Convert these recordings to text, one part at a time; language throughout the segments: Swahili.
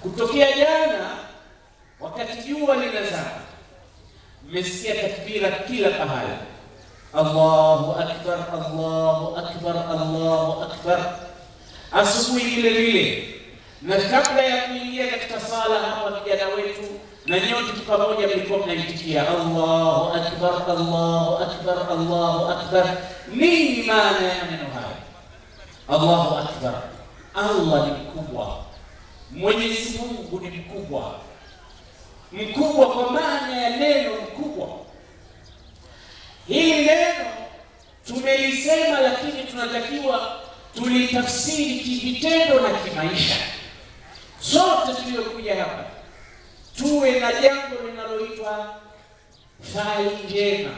Kutokea jana wakati jua linazama, mmesikia takbira kila pahala, Allahu akbar, Allahu akbar, Allahu akbar. Asubuhi vile vile, na kabla ya kuingia katika sala hapa, vijana wetu na nyote pamoja mlikuwa mnaitikia Allahu akbar, Allahu akbar, Allahu akbar. Nini maana ya maneno haya? Allahu akbar, Allah ni mkubwa, Mwenyezi Mungu ni mkubwa. Mkubwa kwa maana ya neno mkubwa. Hili neno tumelisema, lakini tunatakiwa tulitafsiri kivitendo na kimaisha. Sote tuliokuja hapa tuwe na jambo linaloitwa fali njema,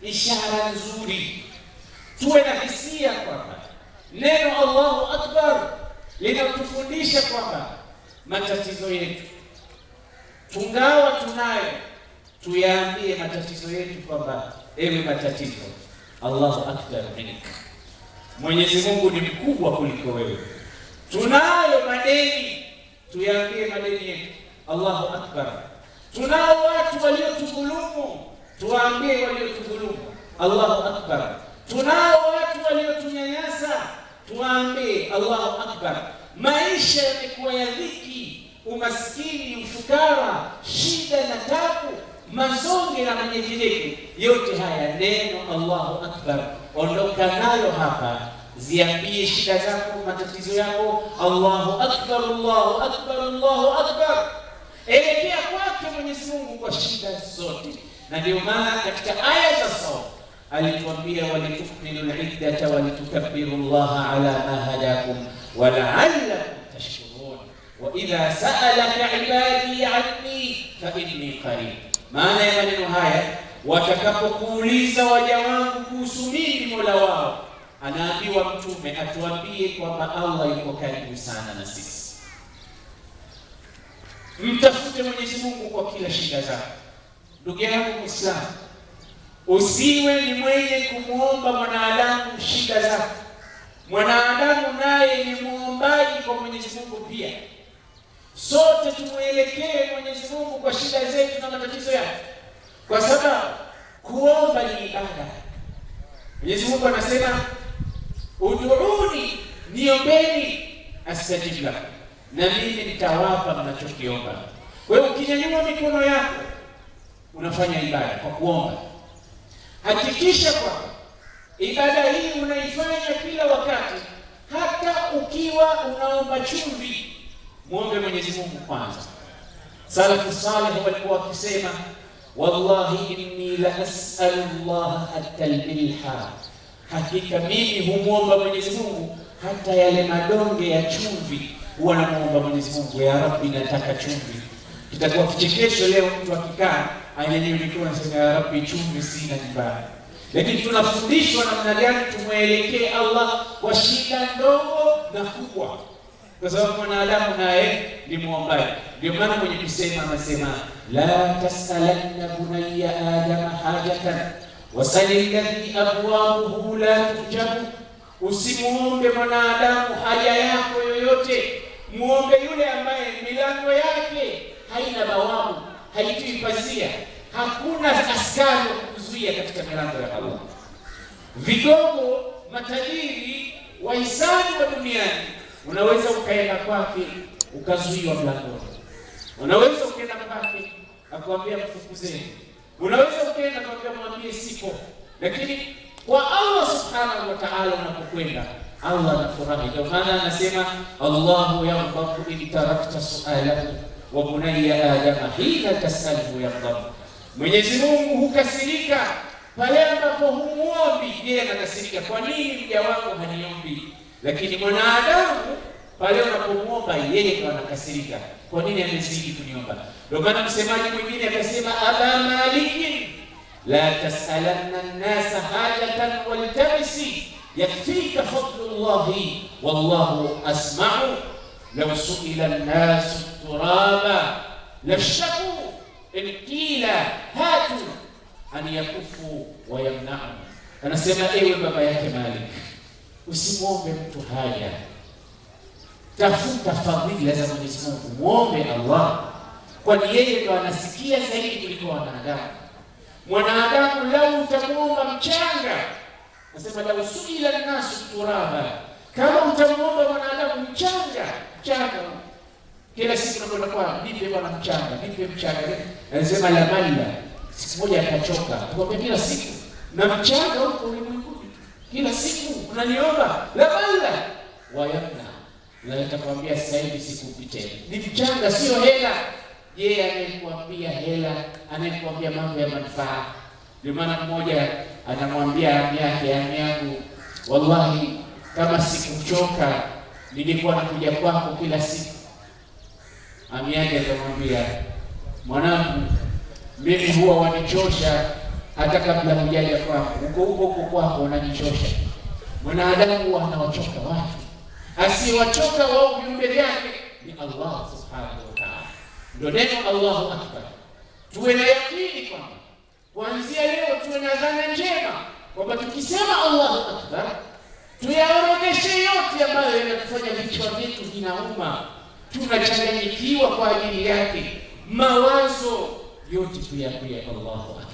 ishara nzuri. Tuwe na hisia kwamba neno Allahu akbar linatufundisha kwamba matatizo yetu tungawa tunayo, tuyaambie matatizo yetu kwamba ewe matatizo, Allahu akbar minka, Mwenyezi Mungu ni mkubwa kuliko wewe. Tunayo madeni, tuyaambie madeni yetu, Allahu akbar. Tunao watu waliotudhulumu, tuwaambie waliotudhulumu, Allahu akbar. Tunao watu waliotunyanyasa, tuwaambie Allahu akbar. Maisha yamekuwa ya dhiki, umaskini, ufukara, shida na tabu, mazonge na manyejeleke. Yote haya neno Allahu akbar, ondoka nayo hapa, ziambie shida zako, matatizo yako, Allahu akbar, Allahu akbar, Allahu akbar. Elekea kwake Mwenyezi Mungu kwa shida zote. Na ndio maana katika aya za sawa alituambia, walitukmilu al-iddata walitukabbiru Allah ala ma hadakum wa la'allakum tashkurun wa idha sa'alaka ibadi anni fa inni qarib. Maana ya maneno haya, watakapokuuliza waja wangu kuhusu mimi Mola wao, anaambiwa mtume atuambie kwamba Allah yuko karibu sana na sisi. Mtafute Mwenyezi Mungu kwa kila shida zako. Ndugu yangu Muislamu, usiwe ni mwenye kumuomba mwanadamu shida zako. Mwanadamu naye ni muombaji kwa Mwenyezi Mungu pia. Sote tumuelekee Mwenyezi Mungu kwa shida zetu na matatizo yake, kwa sababu kuomba ni ibada. Mwenyezi Mungu anasema, ud'uni, niombeni, astajib lakum, na mimi nitawapa mnachokiomba. Kwa hiyo ukinyanyua mikono yako unafanya ibada kwa kuomba. Hakikisha kwamba ibada hii unaifanya kila wakati, hata ukiwa unaomba chumvi, muombe Mwenyezi Mungu kwanza. Salafu salih walikuwa wakisema, wallahi inni la as'alu Allah hatta al-milha, hakika mimi humuomba Mwenyezi Mungu hata yale madonge ya chumvi huwa namuomba Mwenyezi Mungu, ya Rabbi nataka chumvi. Kitakuwa kichekesho leo mtu akikaa anyanyue mikono anasema, ya Rabbi chumvi sina nyumbani. Lakini tunafundishwa namna gani tumuelekee Allah kwa shida ndogo na kubwa, kwa sababu mwanadamu naye ni muombaji. Ndio maana mwenye kusema anasema, la tasalanna bunayya adama hajatan wasali alladhi abwabuhu la tujabu. Usimuombe mwanadamu haja yako yoyote, muombe yule ambaye milango yake haina bawabu, haitwi pazia, hakuna askari wa kuzuia katika milango ya Allah. Vigogo, matajiri, wahisani wa duniani, unaweza ukaenda kwake ukazuiwa mlangoni. Unaweza ukaenda kwake akwambia mfukuzeni. Unaweza ukaenda kwambia mwambie sipo. Lakini kwa Allah subhanahu wa ta'ala unapokwenda, Allah anafurahi. Ndio maana anasema, Allahu yaghdabu in tarakta su'alahu wa bunayya adama hina tas'aluhu yaghdabu. Mwenyezi Mungu hukasirika pale ambapo humuombi. Yeye anakasirika, kwa nini mja wangu haniombi? Lakini mwanadamu pale unapomuomba yeye ndo anakasirika, kwa nini amezidi kuniomba? Ndio maana msemaji mwingine akasema, aba malikin la tasalanna an-nasa hajatan waltabisi yakfika fadlullahi wallahu asma'u law su'ila an-nasu turaba lashaku in qila hatu an yakufu wa yamna'u. Anasema, ewe baba yake Malik, usimwombe mtu haja. tafuta fadhila za Mwenyezi Mungu, muombe Allah, kwani yeye ndo anasikia zaidi kuliko wanadamu. Mwanadamu lau utamuomba mchanga, nasema lau suila nasu turaba, kama utamuomba mwanadamu mchanga kila siku nakwenda kwa nipe bwana mchanga, nipe mchanga, anasema la malla, siku moja akachoka. Kwa kila siku na mchanga huko ulimwenguni, kila siku unaniomba la malla wayamna, na nitakwambia sasa hivi sikupite, ni mchanga sio hela. Yeye anakuambia hela, anakuambia mambo ya manufaa. Ndio maana mmoja anamwambia ami yake, ami yangu, wallahi kama sikuchoka nilikuwa nakuja kwako kila siku. Ami yake akamwambia, mwanangu, mimi huwa wanichosha hata kabla hujaja kwako, huko kwako unanichosha. Mwanadamu huwa anawachoka watu, asiwachoka wao viumbe vyake ni Allah subhanahu wa ta'ala. Ndio neno Allahu akbar. Tuwe na yakini kwamba kuanzia leo tuwe na dhana njema kwamba tukisema Allahu akbar tuyaorodheshe yote ambayo yanatufanya vichwa vyetu vinauma, tunachanganyikiwa kwa ajili yake, mawazo yote tuyakuye Allahu akbar.